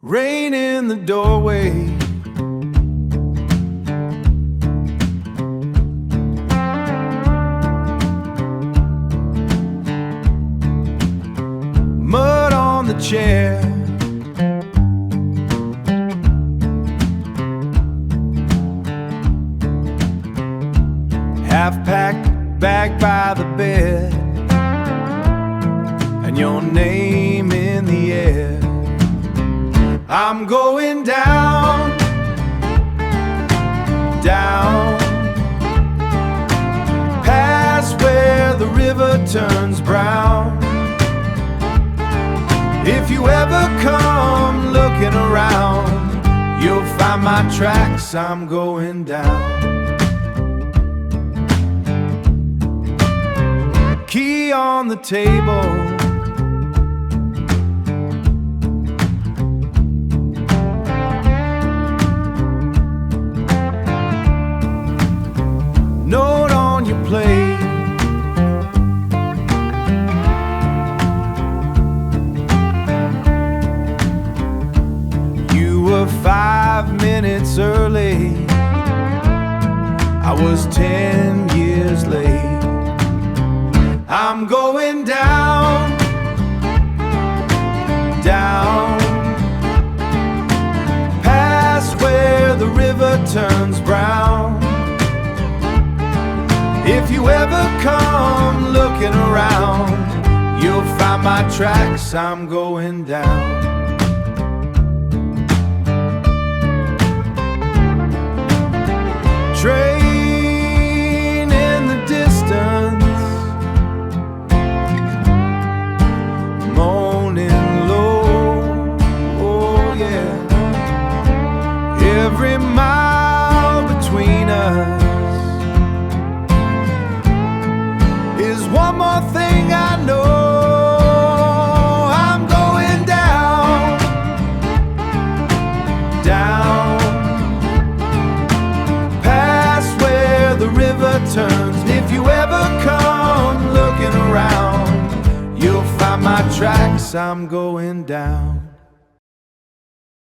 Rain in the doorway, mud on the chair, half-packed bag by the bed, and your name in the air. I'm going down, down, past where the river turns brown. If you ever come looking around, you'll find my tracks. I'm going down. Key on the table, note on your plate, you were 5 minutes early, I was 10 years late. I'm going down, down, past where the river turns brown. If you ever come looking around, you'll find my tracks. I'm going down. Train in the distance, moaning low, oh yeah. Every mile between us is one more thing I know. I'm going down, down, past where the river turns. If you ever come looking around, you'll find my tracks. I'm going down.